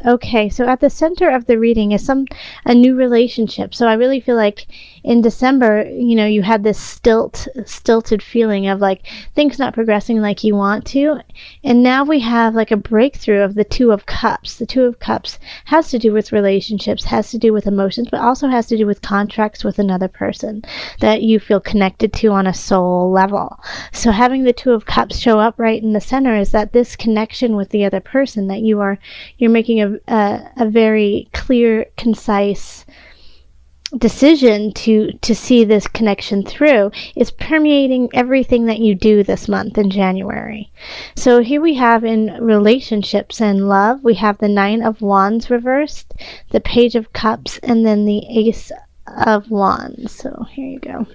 Okay, so at the center of the reading is a new relationship. So I really feel like in December, you had this stilted feeling of like things not progressing like you want to. And now we have like a breakthrough of the Two of Cups. The Two of Cups has to do with relationships, has to do with emotions, but also has to do with contracts with another person that you feel connected to on a soul level. So having the Two of Cups show up right in the center is that this connection with the other person, that you're making a very clear, concise decision to see this connection through, is permeating everything that you do this month in January. So here we have in relationships and love, we have the Nine of Wands reversed, the Page of Cups, and then the Ace of Wands. So here you go.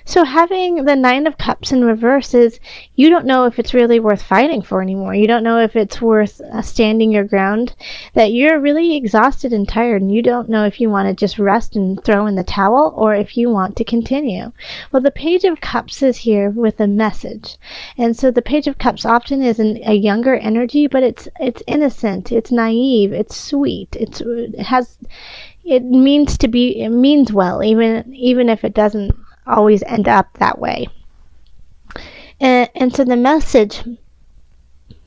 So having the Nine of Cups in reverse is, you don't know if it's really worth fighting for anymore. You don't know if it's worth standing your ground, that you're really exhausted and tired, and you don't know if you want to just rest and throw in the towel or if you want to continue. Well, the Page of Cups is here with a message. And so the Page of Cups often is a younger energy, but it's innocent, it's naive, it's sweet, it means well, even if it doesn't always end up that way. And so the message,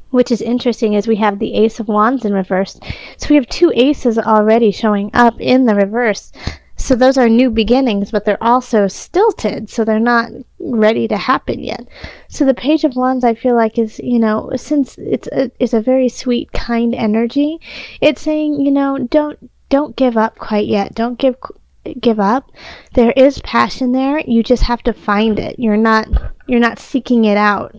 which is interesting, is we have the Ace of Wands in reverse. So we have two aces already showing up in the reverse. So those are new beginnings, but they're also stilted, so they're not ready to happen yet. So the Page of Wands, I feel like, is, since it's a very sweet, kind energy, it's saying, don't give up quite yet. Don't give up. There is passion there. You just have to find it. You're not seeking it out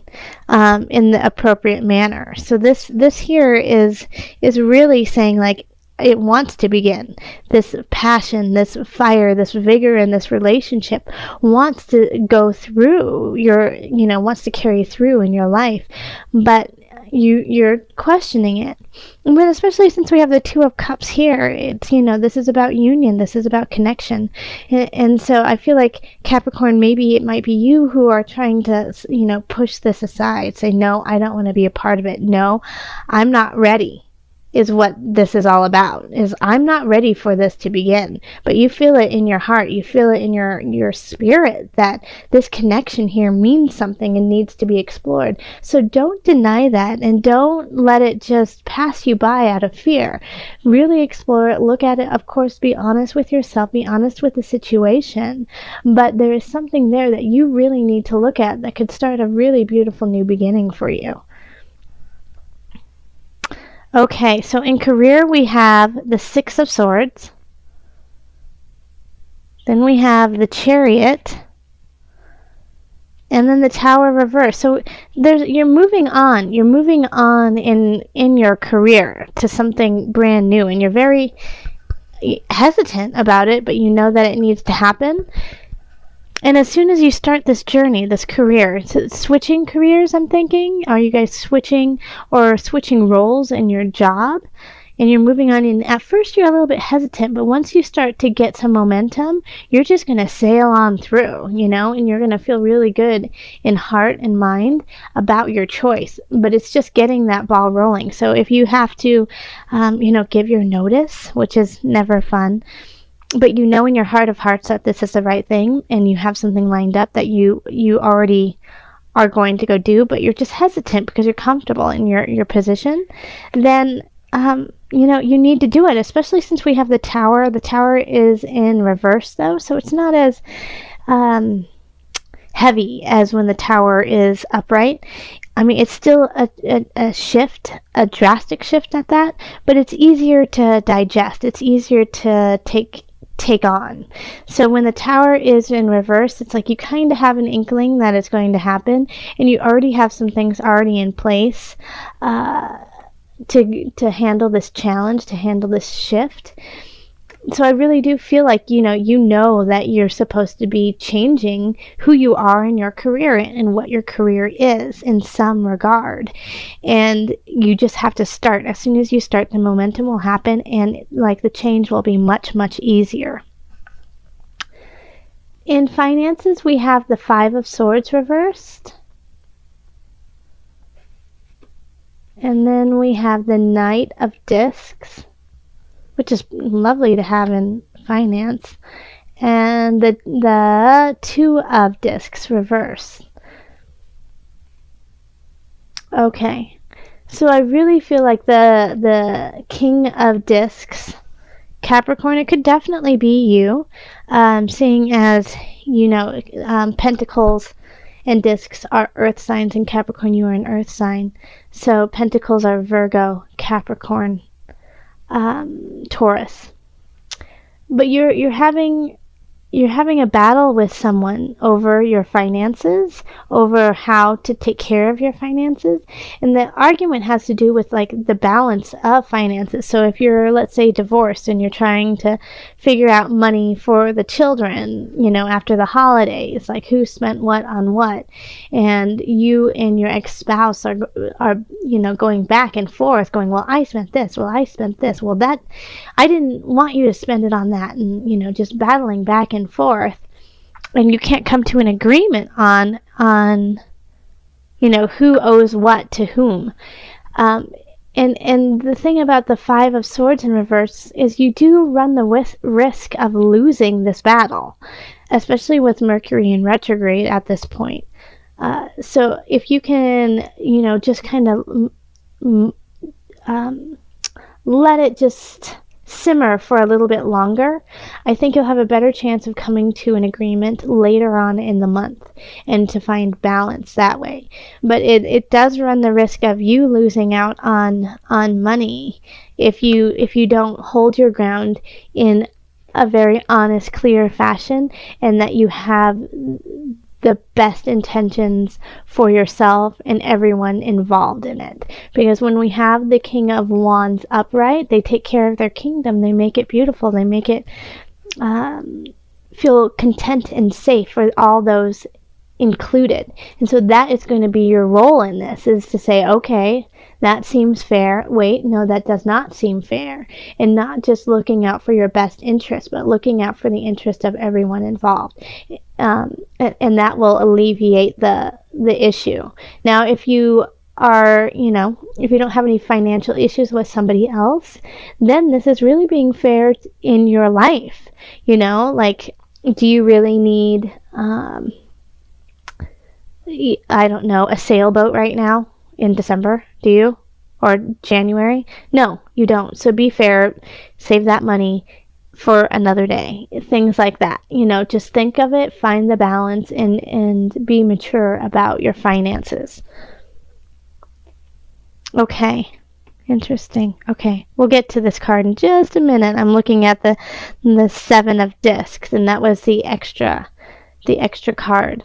in the appropriate manner. So this here is really saying, like, it wants to begin. This passion, this fire, this vigor in this relationship wants to go through wants to carry through in your life, but you're questioning it. But especially since we have the Two of Cups here, it's, this is about union, this is about connection. And so I feel like, Capricorn, maybe it might be you who are trying to, push this aside, say, no, I don't want to be a part of it. No, I'm not ready, is what this is all about, is I'm not ready for this to begin. But you feel it in your heart, you feel it in your spirit, that this connection here means something and needs to be explored. So don't deny that, and don't let it just pass you by out of fear. Really explore it, look at it. Of course, be honest with yourself, be honest with the situation, but there is something there that you really need to look at that could start a really beautiful new beginning for you. Okay, so in career we have the Six of Swords. Then we have the Chariot. And then the Tower reverse. So you're moving on. You're moving on in your career to something brand new. And you're very hesitant about it, but you know that it needs to happen. And as soon as you start this journey, this career, switching careers, I'm thinking, are you guys switching roles in your job? And you're moving on, and at first you're a little bit hesitant, but once you start to get some momentum, you're just going to sail on through, and you're going to feel really good in heart and mind about your choice. But it's just getting that ball rolling. So if you have to, give your notice, which is never fun, but in your heart of hearts that this is the right thing, and you have something lined up that you already are going to go do, but you're just hesitant because you're comfortable in your position, then you need to do it, especially since we have the Tower. The Tower is in reverse, though, so it's not as heavy as when the Tower is upright. I mean, it's still a shift, a drastic shift at that, but it's easier to digest. It's easier to take on. So when the Tower is in reverse, it's like you kind of have an inkling that it's going to happen, and you already have some things already in place to handle this challenge, to handle this shift. So I really do feel like, you know that you're supposed to be changing who you are in your career and what your career is in some regard. And you just have to start. As soon as you start, the momentum will happen, and the change will be much, much easier. In finances, we have the Five of Swords reversed. And then we have the Knight of Discs, which is lovely to have in finance. And the Two of Discs reverse. Okay. So I really feel like the King of Discs, Capricorn, it could definitely be you, seeing as, Pentacles and Discs are earth signs, and Capricorn, you are an earth sign. So Pentacles are Virgo, Capricorn, Taurus. But you're having a battle with someone over your finances, over how to take care of your finances. And the argument has to do with like the balance of finances. So if you're, let's say, divorced and you're trying to figure out money for the children, after the holidays, like who spent what on what, and you and your ex-spouse are going back and forth, going, well, I spent this, well, that, I didn't want you to spend it on that, and just battling back and forth, and you can't come to an agreement on who owes what to whom. And the thing about the Five of Swords in reverse is you do run the risk of losing this battle, especially with Mercury in retrograde at this point. So if you can, just kind of let it just simmer for a little bit longer, I think you'll have a better chance of coming to an agreement later on in the month and to find balance that way. But it does run the risk of you losing out on money if you don't hold your ground in a very honest, clear fashion, and that you have the best intentions for yourself and everyone involved in it. Because when we have the King of Wands upright, they take care of their kingdom. They make it beautiful. They make it feel content and safe for all those included. And so that is going to be your role in this, is to say, okay, that seems fair. Wait, no, that does not seem fair. And not just looking out for your best interest, but looking out for the interest of everyone involved. And that will alleviate the issue. Now, if you are, if you don't have any financial issues with somebody else, then this is really being fair in your life. Like, do you really need, I don't know, a sailboat right now in December? Do you? Or January? No, you don't. So be fair. Save that money for another day. Things like that. Just think of it, find the balance, and be mature about your finances. Okay. Interesting. Okay. We'll get to this card in just a minute. I'm looking at the Seven of Discs, and that was the extra card.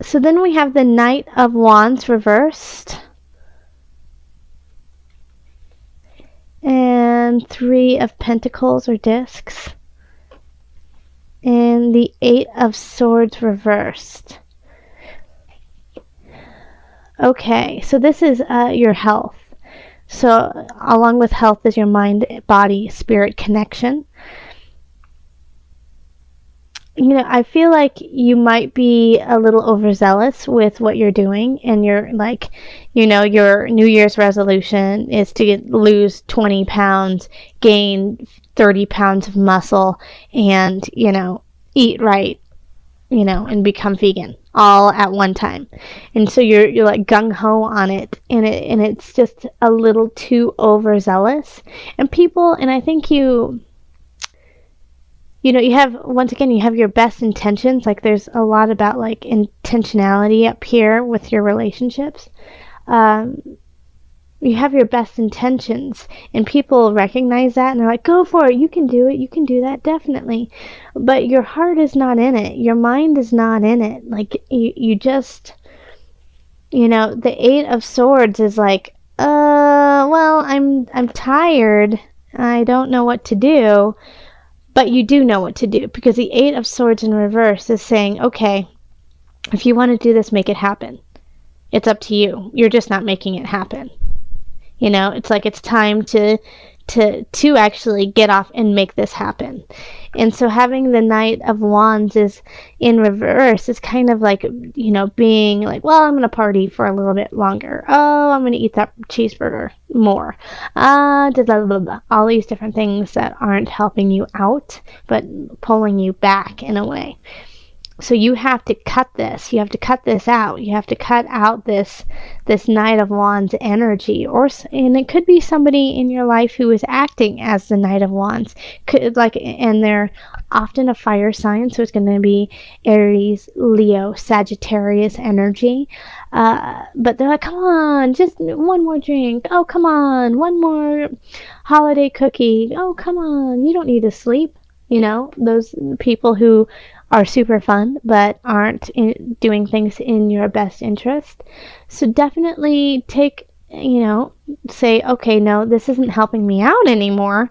So then we have the Knight of Wands reversed. And Three of Pentacles or discs. And the Eight of Swords reversed. Okay, so this is your health. So along with health is your mind, body, spirit connection. I feel like you might be a little overzealous with what you're doing, and you're like, your New Year's resolution is to lose 20 pounds, gain 30 pounds of muscle, and, eat right, and become vegan all at one time. And so you're like gung-ho on it, and it's just a little too overzealous. And I think you have, once again, you have your best intentions. Like, there's a lot about like intentionality up here with your relationships. You have your best intentions, and people recognize that, and they're like, go for it, you can do it, you can do that, definitely. But your heart is not in it, your mind is not in it. Like, you just, the Eight of Swords is like, well, I'm tired, I don't know what to do. But you do know what to do, because the Eight of Swords in reverse is saying, okay, if you want to do this, make it happen. It's up to you. You're just not making it happen. It's like it's time to to actually get off and make this happen. And so having the Knight of Wands is in reverse is kind of like, being like, well, I'm going to party for a little bit longer. Oh, I'm going to eat that cheeseburger more. Blah, blah, blah, blah. All these different things that aren't helping you out, but pulling you back in a way. So you have to cut this. You have to cut this out. You have to cut out this Knight of Wands energy, and it could be somebody in your life who is acting as the Knight of Wands. And they're often a fire sign, so it's going to be Aries, Leo, Sagittarius energy. But they're like, come on, just one more drink. Oh, come on, one more holiday cookie. Oh, come on, you don't need to sleep. Those people who are super fun but aren't doing things in your best interest. So definitely say, okay, no, this isn't helping me out anymore.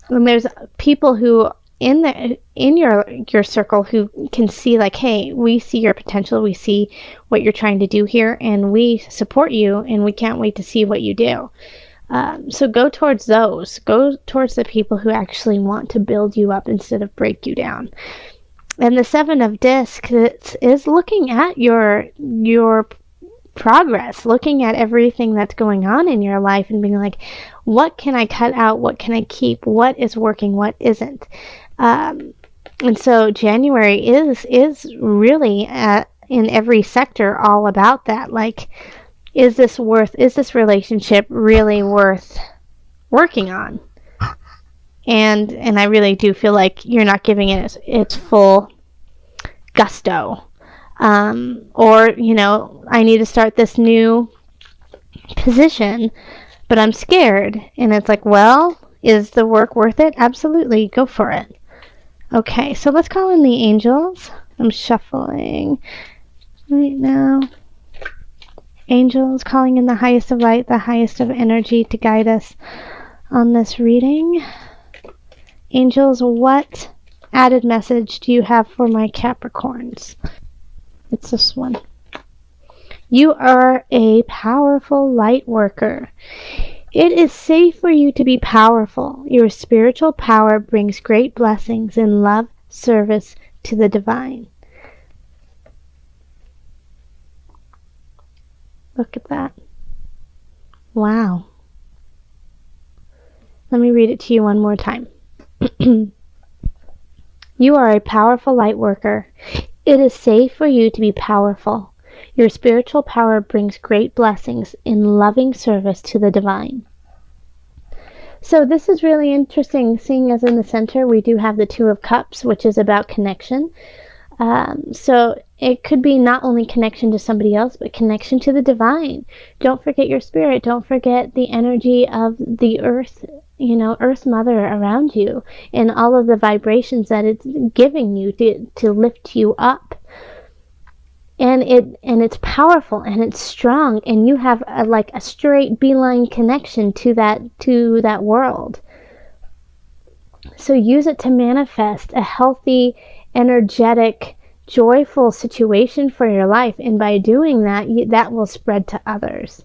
And there's people who in your circle who can see like, hey, we see your potential, we see what you're trying to do here, and we support you, and we can't wait to see what you do. So go towards those. Go towards the people who actually want to build you up instead of break you down. And the Seven of Discs is looking at your progress, looking at everything that's going on in your life and being like, what can I cut out? What can I keep? What is working? What isn't? And so January is really in every sector all about that. Like, is this relationship really worth working on? And I really do feel like you're not giving it its full gusto. Or, I need to start this new position, but I'm scared. And it's like, well, is the work worth it? Absolutely. Go for it. Okay, so let's call in the angels. I'm shuffling right now. Angels calling in the highest of light, the highest of energy to guide us on this reading. Angels, what added message do you have for my Capricorns? It's this one. You are a powerful light worker. It is safe for you to be powerful. Your spiritual power brings great blessings in love, service to the divine. Look at that. Wow. Let me read it to you one more time. You are a powerful light worker. It is safe for you to be powerful. Your spiritual power brings great blessings in loving service to the divine. So this is really interesting, seeing as in the center we do have the Two of Cups, which is about connection. So it could be not only connection to somebody else, but connection to the divine. Don't forget your spirit. Don't forget the energy of the earth, Earth Mother around you, and all of the vibrations that it's giving you to lift you up. And it's powerful and it's strong, and you have a straight beeline connection to that world. So use it to manifest a healthy, energetic, joyful situation for your life, and by doing that, that will spread to others.